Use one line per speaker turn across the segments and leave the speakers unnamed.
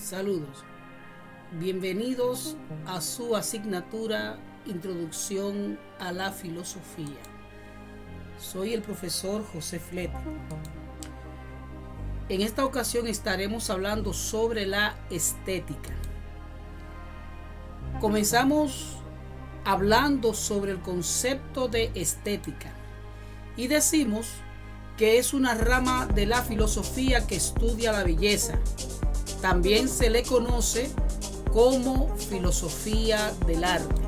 Saludos. Bienvenidos a su asignatura Introducción a la Filosofía. Soy el profesor José Flete. En esta ocasión estaremos hablando sobre la estética. Comenzamos hablando sobre el concepto de estética y decimos que es una rama de la filosofía que estudia la belleza. También se le conoce como filosofía del arte.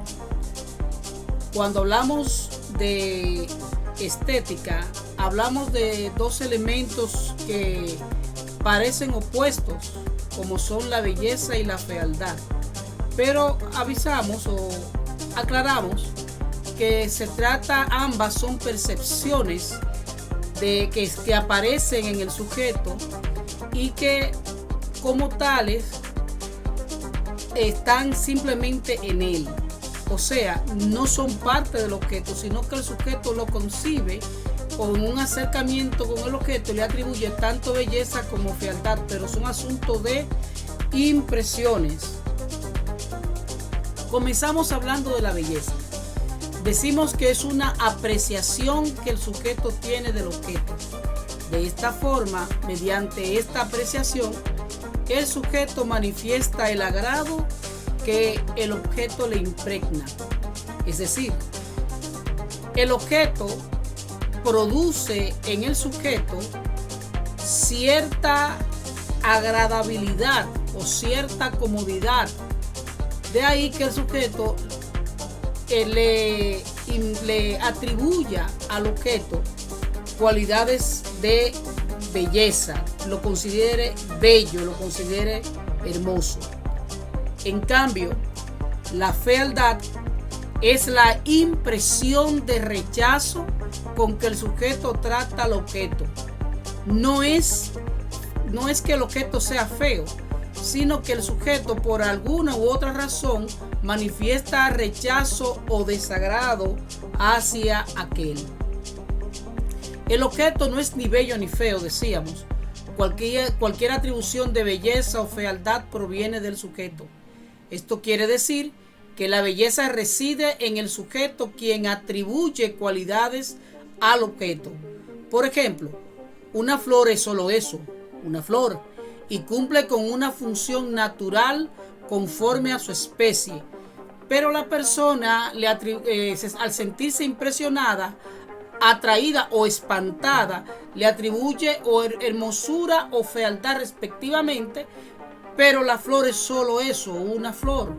Cuando hablamos de estética, hablamos de dos elementos que parecen opuestos, como son la belleza y la fealdad. Pero avisamos o aclaramos que ambas son percepciones que aparecen en el sujeto y que como tales están simplemente en él. O sea, no son parte del objeto, sino que el sujeto lo concibe con un acercamiento con el objeto, le atribuye tanto belleza como fealdad, pero son asuntos de impresiones. Comenzamos hablando de la belleza. Decimos que es una apreciación que el sujeto tiene del objeto. De esta forma, mediante esta apreciación, el sujeto manifiesta el agrado que el objeto le impregna. Es decir, el objeto produce en el sujeto cierta agradabilidad o cierta comodidad. De ahí que el sujeto le atribuya al objeto cualidades de belleza, lo considere bello, lo considere hermoso. En cambio, la fealdad es la impresión de rechazo con que el sujeto trata al objeto. No es que el objeto sea feo, sino que el sujeto por alguna u otra razón manifiesta rechazo o desagrado hacia aquel. El objeto no es ni bello ni feo, decíamos. Cualquier atribución de belleza o fealdad proviene del sujeto. Esto quiere decir que la belleza reside en el sujeto, quien atribuye cualidades al objeto. Por ejemplo, una flor es solo eso, una flor, y cumple con una función natural conforme a su especie. Pero la persona al sentirse impresionada, atraída o espantada, le atribuye hermosura o fealdad respectivamente, pero la flor es solo eso, una flor.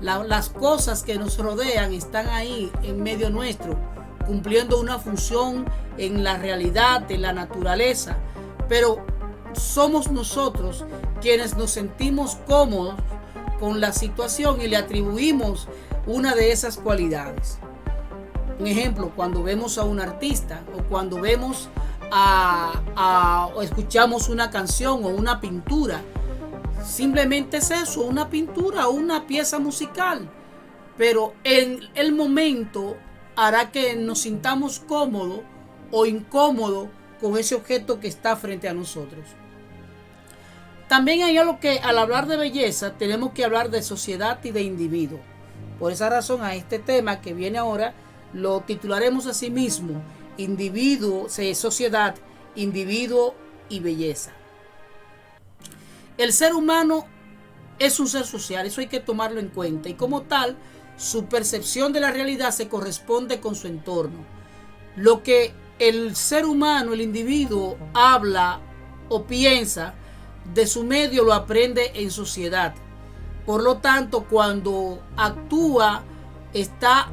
Las cosas que nos rodean están ahí en medio nuestro, cumpliendo una función en la realidad, en la naturaleza, pero somos nosotros quienes nos sentimos cómodos con la situación y le atribuimos una de esas cualidades. Un ejemplo, cuando vemos a un artista o cuando vemos o escuchamos una canción o una pintura, simplemente es eso, una pintura o una pieza musical, pero en el momento hará que nos sintamos cómodos o incómodos con ese objeto que está frente a nosotros. También hay algo que al hablar de belleza tenemos que hablar de sociedad y de individuo. Por esa razón, a este tema que viene ahora lo titularemos así mismo: individuo, sociedad, individuo y belleza. El ser humano es un ser social, eso hay que tomarlo en cuenta, y como tal, su percepción de la realidad se corresponde con su entorno. Lo que el ser humano, el individuo, habla o piensa de su medio lo aprende en sociedad. Por lo tanto, cuando actúa, está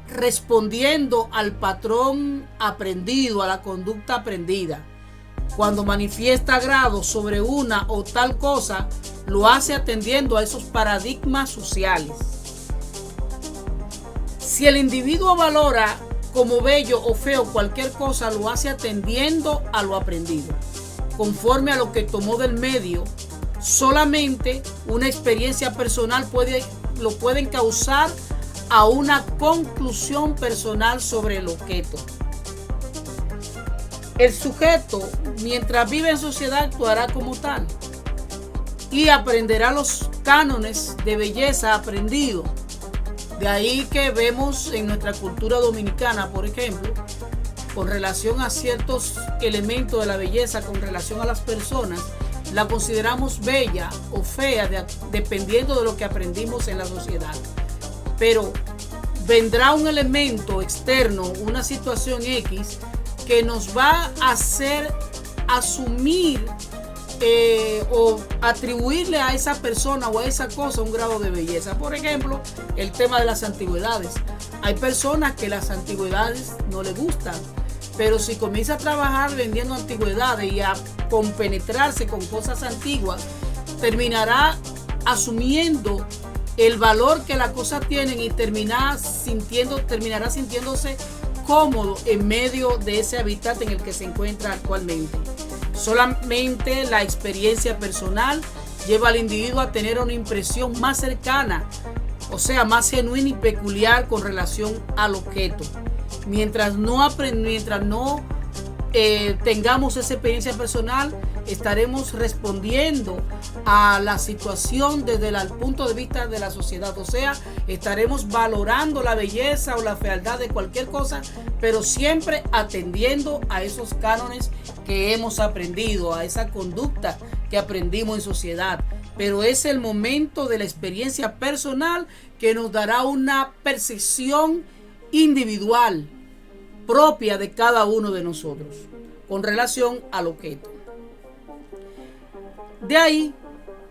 respondiendo al patrón aprendido, a la conducta aprendida. Cuando manifiesta agrado sobre una o tal cosa, lo hace atendiendo a esos paradigmas sociales. Si el individuo valora como bello o feo cualquier cosa, lo hace atendiendo a lo aprendido, conforme a lo que tomó del medio. Solamente una experiencia personal lo pueden causar a una conclusión personal sobre el objeto. El sujeto, mientras vive en sociedad, actuará como tal. y aprenderá los cánones de belleza aprendidos. De ahí que vemos en nuestra cultura dominicana, por ejemplo, con relación a ciertos elementos de la belleza, con relación a las personas, la consideramos bella o fea dependiendo de lo que aprendimos en la sociedad. Pero vendrá un elemento externo, una situación X, que nos va a hacer asumir o atribuirle a esa persona o a esa cosa un grado de belleza. Por ejemplo, el tema de las antigüedades. Hay personas que las antigüedades no les gustan, pero si comienza a trabajar vendiendo antigüedades y a compenetrarse con cosas antiguas, terminará asumiendo el valor que las cosas tienen y terminará sintiéndose cómodo en medio de ese hábitat en el que se encuentra actualmente. Solamente la experiencia personal lleva al individuo a tener una impresión más cercana, o sea, más genuina y peculiar con relación al objeto. Mientras no tengamos esa experiencia personal, estaremos respondiendo a la situación desde el punto de vista de la sociedad. O sea, estaremos valorando la belleza o la fealdad de cualquier cosa, pero siempre atendiendo a esos cánones que hemos aprendido, a esa conducta que aprendimos en sociedad. Pero es el momento de la experiencia personal que nos dará una percepción individual propia de cada uno de nosotros con relación al objeto. De ahí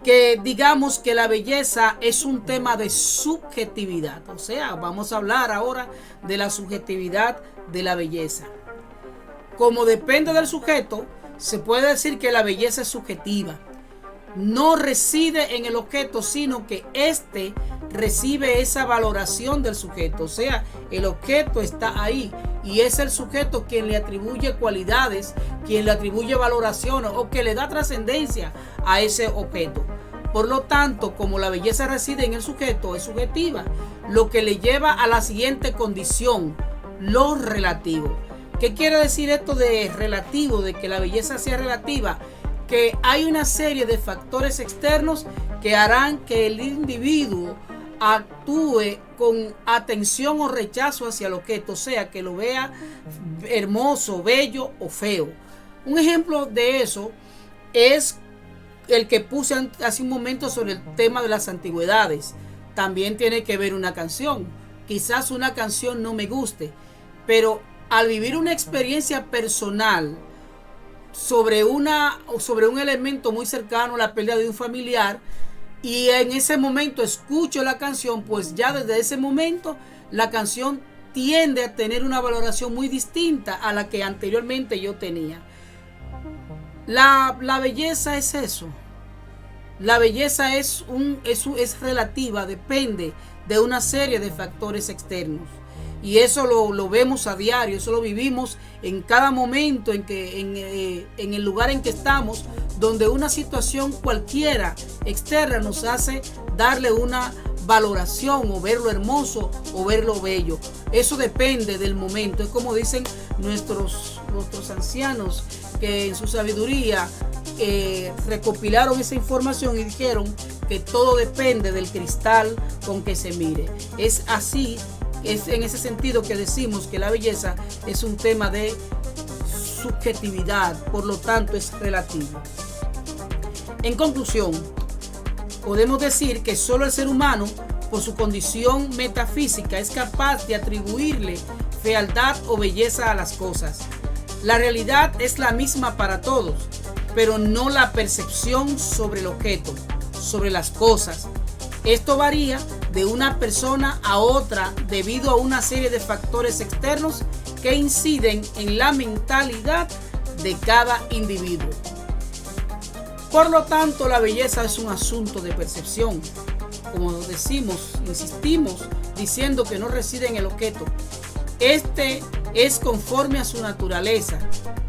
que digamos que la belleza es un tema de subjetividad. O sea, vamos a hablar ahora de la subjetividad de la belleza. Como depende del sujeto, se puede decir que la belleza es subjetiva. No reside en el objeto, sino que éste recibe esa valoración del sujeto. O sea, el objeto está ahí y es el sujeto quien le atribuye cualidades, quien le atribuye valoraciones o que le da trascendencia a ese objeto. Por lo tanto, como la belleza reside en el sujeto, es subjetiva, lo que le lleva a la siguiente condición, lo relativo. ¿Qué quiere decir esto de relativo, de que la belleza sea relativa? Que hay una serie de factores externos que harán que el individuo actúe con atención o rechazo hacia el objeto, o sea, que lo vea hermoso, bello o feo. Un ejemplo de eso es el que puse hace un momento sobre el tema de las antigüedades. También tiene que ver una canción. Quizás una canción no me guste, pero al vivir una experiencia personal sobre un elemento muy cercano a la pérdida de un familiar, y en ese momento escucho la canción, pues ya desde ese momento la canción tiende a tener una valoración muy distinta a la que anteriormente yo tenía. La belleza es eso. La belleza es relativa, depende de una serie de factores externos. Y eso lo vemos a diario, eso lo vivimos en cada momento en el lugar en que estamos, donde una situación cualquiera externa nos hace darle una valoración o ver lo hermoso o ver lo bello. Eso depende del momento. Es como dicen nuestros ancianos, que en su sabiduría recopilaron esa información y dijeron que todo depende del cristal con que se mire. Es así. Es en ese sentido que decimos que la belleza es un tema de subjetividad, por lo tanto es relativo. En conclusión, podemos decir que solo el ser humano, por su condición metafísica, es capaz de atribuirle fealdad o belleza a las cosas. La realidad es la misma para todos, pero no la percepción sobre el objeto, sobre las cosas. Esto varía de una persona a otra debido a una serie de factores externos que inciden en la mentalidad de cada individuo. Por lo tanto, la belleza es un asunto de percepción. Como insistimos diciendo que no reside en el objeto. Este es conforme a su naturaleza,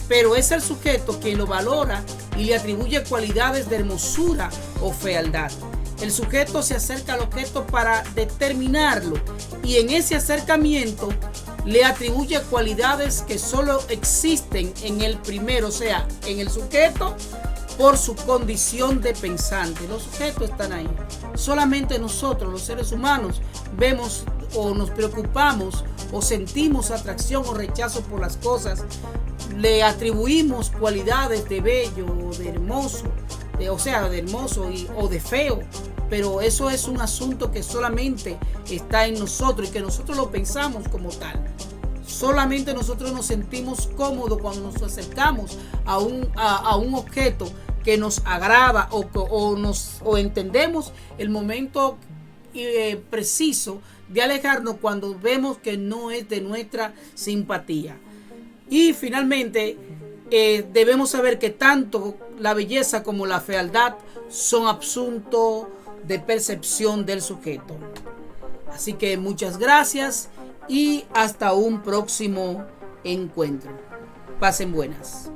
pero es el sujeto quien lo valora y le atribuye cualidades de hermosura o fealdad. El sujeto se acerca al objeto para determinarlo y en ese acercamiento le atribuye cualidades que solo existen en el primero, o sea, en el sujeto, por su condición de pensante. Los objetos están ahí. Solamente nosotros, los seres humanos, vemos o nos preocupamos o sentimos atracción o rechazo por las cosas. Le atribuimos cualidades de bello o de hermoso, de hermoso o de feo. Pero eso es un asunto que solamente está en nosotros y que nosotros lo pensamos como tal. Solamente nosotros nos sentimos cómodos cuando nos acercamos a un objeto que nos agrada o entendemos el momento preciso de alejarnos cuando vemos que no es de nuestra simpatía. Y finalmente debemos saber que tanto la belleza como la fealdad son asuntos de percepción del sujeto. Así que muchas gracias y hasta un próximo encuentro. Pasen buenas.